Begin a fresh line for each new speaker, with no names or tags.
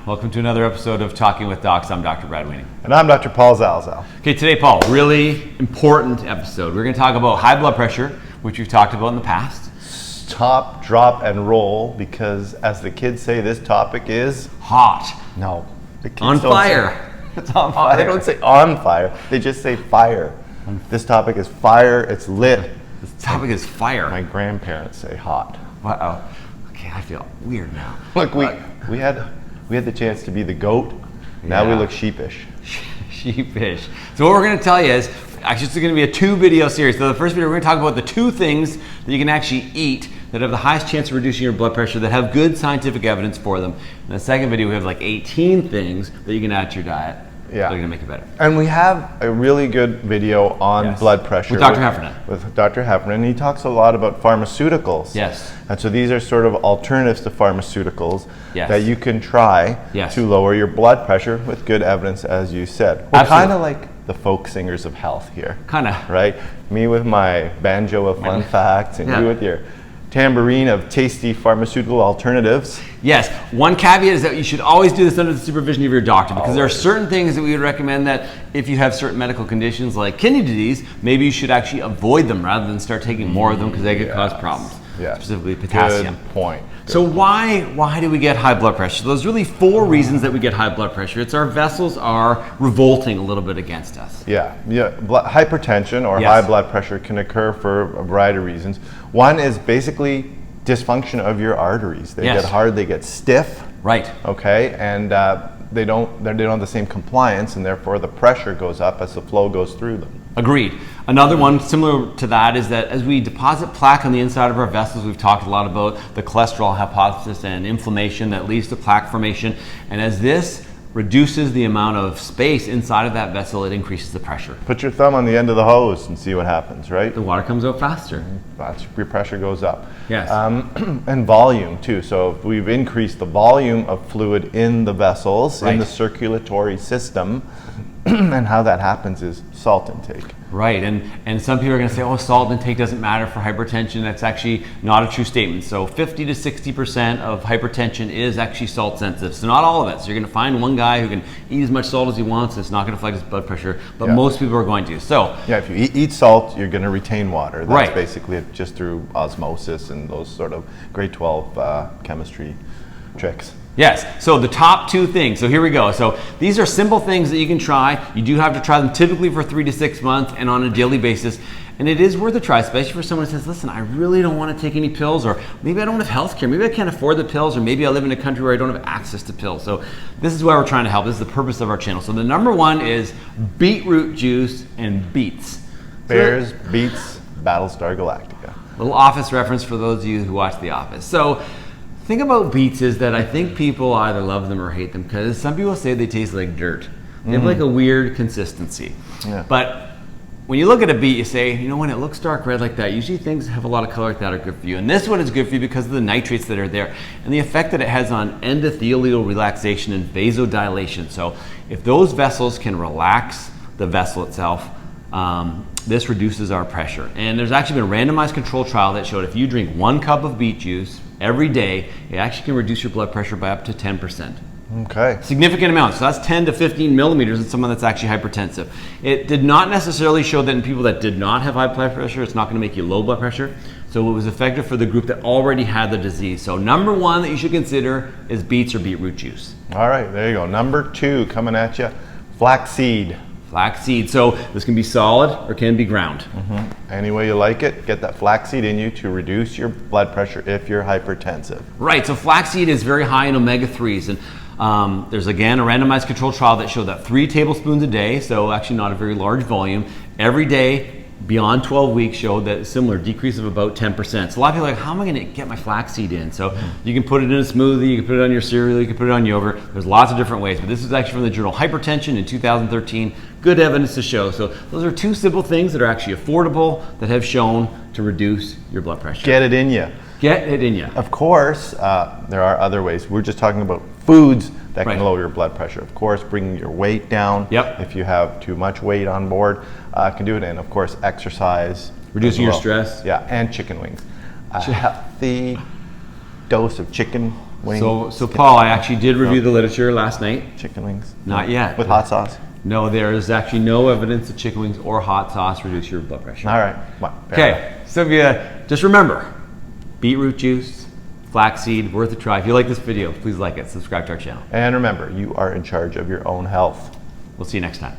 Welcome to another episode of Talking with Docs. I'm Dr. Brad Weenie.
And I'm Dr. Paul Zalzal.
Okay, today, Paul, really important episode. We're going to talk about high blood pressure, which we've talked about in the past.
Stop, drop, and roll, because as the kids say, this topic is
hot.
No. The kids
On fire.
It's on fire. They don't say on fire. They just say fire. This topic is fire. It's lit.
This topic is fire.
My grandparents say hot.
Wow. Okay, I feel weird now.
Look, we had the chance to be the goat. Now we look sheepish.
Sheepish. So what we're going to tell you is, actually it's going to be a 2-video series. So the first video, we're going to talk about the 2 things that you can actually eat that have the highest chance of reducing your blood pressure, that have good scientific evidence for them. In the second video, we have like 18 things that you can add to your diet that are going to make it better.
And we have a really good video on blood pressure.
With Dr. Heffernan.
With Dr. Heffernan. He talks a lot about pharmaceuticals.
Yes.
And so these are sort of alternatives to pharmaceuticals that you can try to lower your blood pressure with good evidence, as you said. We're kind of like the folk singers of health here.
Kind of.
Right? Me with my banjo of fun facts, and you with your tambourine of tasty pharmaceutical alternatives.
Yes. One caveat is that you should always do this under the supervision of your doctor, because there are certain things that we would recommend that if you have certain medical conditions like kidney disease, maybe you should actually avoid them rather than start taking more of them, because they could cause problems. Specifically potassium.
Good point.
So why do we get high blood pressure? There's really 4 reasons that we get high blood pressure. It's our vessels are revolting a little bit against us.
Hypertension or high blood pressure can occur for a variety of reasons. One is basically dysfunction of your arteries. They get hard, they get stiff.
Right.
Okay, and they don't have the same compliance, and therefore the pressure goes up as the flow goes through them.
Agreed. Another one similar to that is that as we deposit plaque on the inside of our vessels, we've talked a lot about the cholesterol hypothesis and inflammation that leads to plaque formation. And as this reduces the amount of space inside of that vessel, it increases the pressure.
Put your thumb on the end of the hose and see what happens, right?
The water comes out faster.
Your pressure goes up.
Yes.
And volume too. So if we've increased the volume of fluid in the vessels, in the circulatory system, and how that happens is salt intake.
Right, and some people are going to say, oh, salt intake doesn't matter for hypertension. That's actually not a true statement. So 50 to 60% of hypertension is actually salt sensitive. So not all of it. So you're going to find one guy who can eat as much salt as he wants, and it's not going to affect his blood pressure, but most people are going to. So
if you eat salt, you're going to retain water. That's basically it, just through osmosis and those sort of grade 12 chemistry tricks.
Yes, so the top 2 things. So here we go. So these are simple things that you can try. You do have to try them typically for 3 to 6 months and on a daily basis. And it is worth a try, especially for someone who says, listen, I really don't want to take any pills, or maybe I don't have health care. Maybe I can't afford the pills, or maybe I live in a country where I don't have access to pills. So this is why we're trying to help. This is the purpose of our channel. So the number 1 is beetroot juice and beets.
Bears, beets, Battlestar Galactica.
Little Office reference for those of you who watch The Office. So the thing about beets is that I think people either love them or hate them, because some people say they taste like dirt. They have like a weird consistency. But when you look at a beet, you say, you know, when it looks dark red like that, usually things that have a lot of color like that are good for you. And this one is good for you because of the nitrates that are there and the effect that it has on endothelial relaxation and vasodilation. So if those vessels can relax the vessel itself, this reduces our pressure. And there's actually been a randomized control trial that showed if you drink 1 cup of beet juice every day, it actually can reduce your blood pressure by up to 10%.
Okay.
Significant amount. So that's 10 to 15 millimeters in someone that's actually hypertensive. It did not necessarily show that in people that did not have high blood pressure, it's not going to make you low blood pressure. So it was effective for the group that already had the disease. So number 1 that you should consider is beets or beetroot juice. All
right, there you go. Number 2 coming at you, flaxseed.
Flaxseed. So this can be solid or can be ground.
Any way you like it, get that flaxseed in you to reduce your blood pressure if you're hypertensive.
Right, so flaxseed is very high in omega-3s. And there's again a randomized controlled trial that showed that 3 tablespoons a day, so actually not a very large volume, every day beyond 12 weeks showed that similar decrease of about 10%. So a lot of people are like, how am I going to get my flaxseed in? So you can put it in a smoothie, you can put it on your cereal, you can put it on yogurt. There's lots of different ways, but this is actually from the journal Hypertension in 2013. Good evidence to show. So those are 2 simple things that are actually affordable that have shown to reduce your blood pressure.
Get it in you.
Get it in you.
Of course, there are other ways. We're just talking about foods that can lower your blood pressure. Of course, bringing your weight down. If you have too much weight on board, can do it. And of course, exercise.
Reducing your stress.
Yeah, and chicken wings. A healthy dose of chicken wings.
So Paul, I actually did review the literature last night.
Chicken wings?
Not yet.
With hot sauce?
No, there is actually no evidence that chicken wings or hot sauce reduce your blood pressure.
All right.
Okay, so if you just remember, beetroot juice, flaxseed, worth a try. If you like this video, please like it, subscribe to our channel.
And remember, you are in charge of your own health.
We'll see you next time.